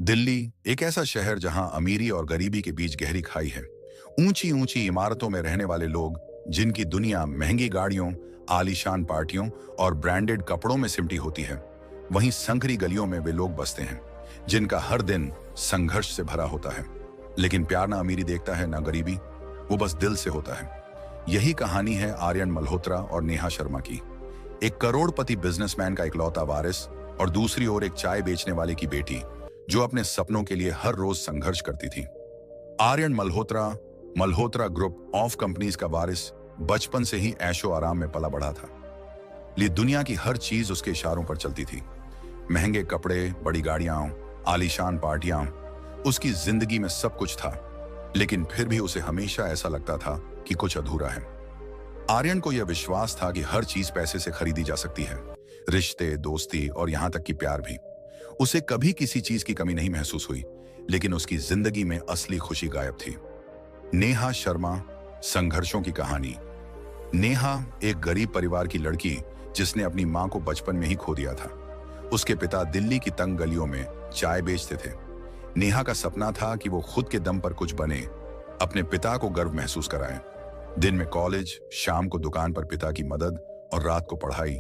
दिल्ली एक ऐसा शहर जहां अमीरी और गरीबी के बीच गहरी खाई है। ऊंची ऊंची इमारतों में रहने वाले लोग, जिनकी दुनिया महंगी गाड़ियों, आलीशान पार्टियों और ब्रांडेड कपड़ों में सिमटी होती है, वहीं संकरी गलियों में वे लोग बसते हैं जिनका हर दिन संघर्ष से भरा होता है। लेकिन प्यार ना अमीरी देखता है ना गरीबी, वो बस दिल से होता है। यही कहानी है आर्यन मल्होत्रा और नेहा शर्मा की, एक करोड़पति बिजनेसमैन का इकलौता वारिस और दूसरी ओर एक चाय बेचने वाले की बेटी जो अपने सपनों के लिए हर रोज संघर्ष करती थी। Aryan Malhotra Malhotra group of companies का वारिस बचपन से ही ऐशो आराम में पला बढ़ा था। लिए दुनिया की हर चीज उसके इशारों पर चलती थी। महंगे कपड़े, बड़ी गाड़ियां, आलीशान पार्टियां, उसकी जिंदगी में सब कुछ था। लेकिन फिर भी उसे हमेशा ऐसा लगता था कि कुछ अधूरा है। आर्यन को यह विश्वास था कि हर चीज पैसे से खरीदी जा सकती है, रिश्ते, दोस्ती और यहां तक कि प्यार भी। उसे कभी किसी चीज की कमी नहीं महसूस हुई, लेकिन उसकी जिंदगी में असली खुशी गायब थी। नेहा शर्मा, संघर्षों की कहानी। नेहा एक गरीब परिवार की लड़की जिसने अपनी मां को बचपन में ही खो दिया था। उसके पिता दिल्ली की तंग गलियों में चाय बेचते थे। नेहा का सपना था कि वो खुद के दम पर कुछ बने, अपने पिता को गर्व महसूस कराए। दिन में कॉलेज, शाम को दुकान पर पिता की मदद और रात को पढ़ाई।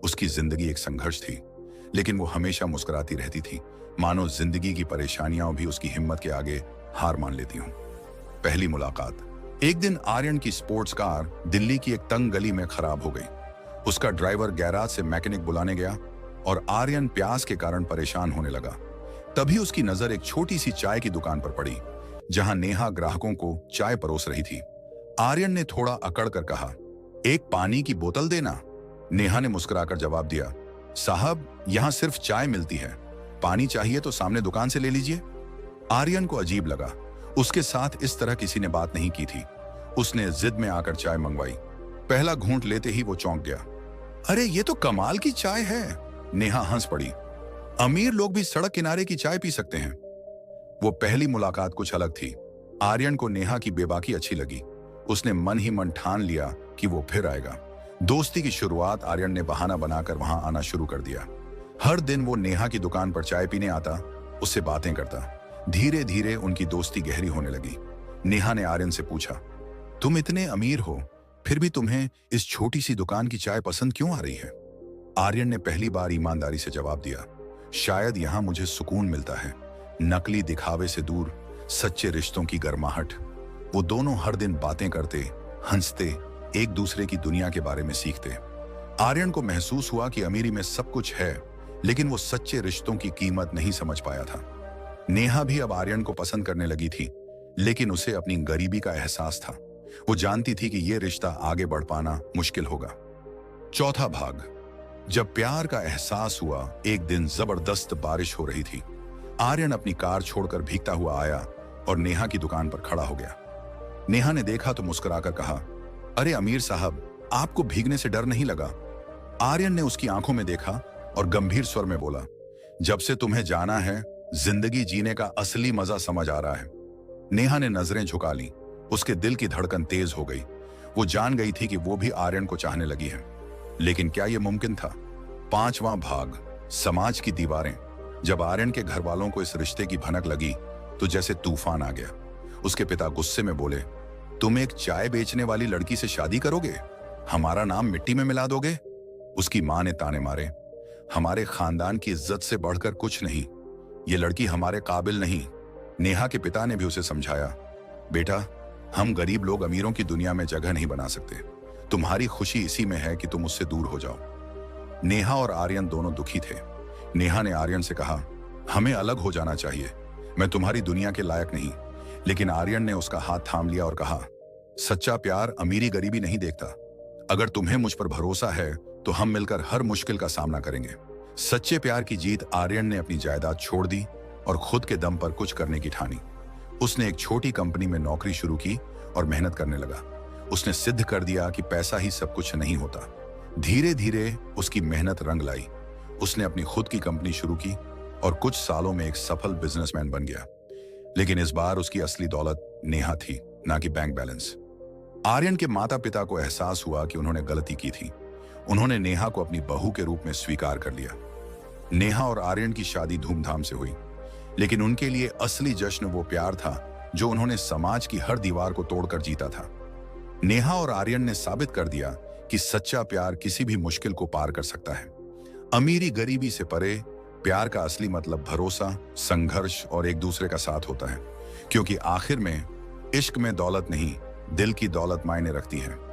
उसकी जिंदगी एक संघर्ष थी, लेकिन वो हमेशा मुस्कुराती रहती थी, मानो जिंदगी की परेशानियां भी उसकी हिम्मत के आगे हार मान लेती हूं। पहली मुलाकात। एक दिन आर्यन की स्पोर्ट्स कार दिल्ली की एक तंग गली में खराब हो गई। उसका ड्राइवर गैराज से मैकेनिक बुलाने गया और आर्यन प्यास के कारण परेशान होने लगा। तभी उसकी नजर एक छोटी सी चाय की दुकान पर पड़ी, जहां नेहा ग्राहकों को चाय परोस रही थी। आर्यन ने थोड़ा अकड़ कर कहा, एक पानी की बोतल देना। नेहा ने मुस्कुराकर जवाब दिया, साहब, यहां सिर्फ चाय मिलती है, पानी चाहिए तो सामने दुकान से ले लीजिए। आर्यन को अजीब लगा, उसके साथ इस तरह किसी ने बात नहीं की थी। उसने जिद में आकर चाय मंगवाई। पहला घूंट लेते ही वो चौंक गया। अरे ये तो कमाल की चाय है। नेहा हंस पड़ी, अमीर लोग भी सड़क किनारे की चाय पी सकते हैं। वो पहली मुलाकात कुछ अलग थी। आर्यन को नेहा की बेबाकी अच्छी लगी। उसने मन ही मन ठान लिया कि वो फिर आएगा। दोस्ती की शुरुआत आर्यन ने बहाना बनाकर वहां आना शुरू कर दिया। हर दिन वो नेहा की दुकान पर चाय पीने आता, उससे बातें करता। धीरे धीरे उनकी दोस्ती गहरी होने लगी। नेहा ने आर्यन से पूछा, तुम इतने अमीर हो, फिर भी तुम्हें इस छोटी सी दुकान की चाय पसंद क्यों आ रही है? आर्यन ने पहली बार ईमानदारी से जवाब दिया, शायद यहां मुझे सुकून मिलता है, नकली दिखावे से दूर, सच्चे रिश्तों की गर्माहट। वो दोनों हर दिन बातें करते, हंसते, एक दूसरे की दुनिया के बारे में सीखते। आर्यन को महसूस हुआ कि अमीरी में सब कुछ है, लेकिन वो सच्चे रिश्तों की कीमत नहीं समझ पाया था। नेहा भी अब आर्यन को पसंद करने लगी थी, लेकिन उसे अपनी गरीबी का एहसास था। वो जानती थी कि यह रिश्ता आगे बढ़ पाना मुश्किल होगा। चौथा भाग। जब प्यार का एहसास हुआ, एक दिन जबरदस्त बारिश हो रही थी। आर्यन अपनी कार छोड़कर भीगता हुआ आया और नेहा की दुकान पर खड़ा हो गया। नेहा ने देखा तो मुस्कुराकर कहा, अरे अमीर साहब, आपको भीगने से डर नहीं लगा? आर्यन ने उसकी आंखों में देखा और गंभीर स्वर में बोला, जब से तुम्हें जाना है, जिंदगी जीने का असली मजा समझ आ रहा है। नेहा ने नजरें झुका ली। उसके दिल की धड़कन तेज हो गई। वो जान गई थी कि वो भी आर्यन को चाहने लगी है, लेकिन क्या यह मुमकिन था? पांचवां भाग। समाज की दीवारें। जब आर्यन के घर वालों को इस रिश्ते की भनक लगी तो जैसे तूफान आ गया। उसके पिता गुस्से में बोले, तुम एक चाय बेचने वाली लड़की से शादी करोगे? हमारा नाम मिट्टी में मिला दोगे? उसकी मां ने ताने मारे, हमारे खानदान की इज्जत से बढ़कर कुछ नहीं, ये लड़की हमारे काबिल नहीं। नेहा के पिता ने भी उसे समझाया, बेटा, हम गरीब लोग अमीरों की दुनिया में जगह नहीं बना सकते। तुम्हारी खुशी इसी में है कि तुम उससे दूर हो जाओ। नेहा और आर्यन दोनों दुखी थे। नेहा ने आर्यन से कहा, हमें अलग हो जाना चाहिए, मैं तुम्हारी दुनिया के लायक नहीं। लेकिन आर्यन ने उसका हाथ थाम लिया और कहा, सच्चा प्यार अमीरी गरीबी नहीं देखता। अगर तुम्हें मुझ पर भरोसा है तो हम मिलकर हर मुश्किल का सामना करेंगे। सच्चे प्यार की जीत। आर्यन ने अपनी जायदाद छोड़ दी और खुद के दम पर कुछ करने की ठानी। उसने एक छोटी कंपनी में नौकरी शुरू की और मेहनत करने लगा। उसने सिद्ध कर दिया कि पैसा ही सब कुछ नहीं होता। धीरे धीरे उसकी मेहनत रंग लाई। उसने अपनी खुद की कंपनी शुरू की और कुछ सालों में एक सफल बिजनेसमैन बन गया। लेकिन इस बार उसकी असली दौलत नेहा थी, ना कि बैंक बैलेंस। आर्यन के माता पिता को एहसास हुआ कि उन्होंने गलती की थी। उन्होंने नेहा को अपनी बहू के रूप में स्वीकार कर लिया। नेहा और आर्यन की शादी धूमधाम से हुई, लेकिन उनके लिए असली जश्न वो प्यार था जो उन्होंने समाज की हर दीवार को तोड़कर जीता था। नेहा और आर्यन ने साबित कर दिया कि सच्चा प्यार किसी भी मुश्किल को पार कर सकता है। अमीरी गरीबी से परे प्यार का असली मतलब भरोसा, संघर्ष और एक दूसरे का साथ होता है, क्योंकि आखिर में इश्क में दौलत नहीं, दिल की दौलत मायने रखती है।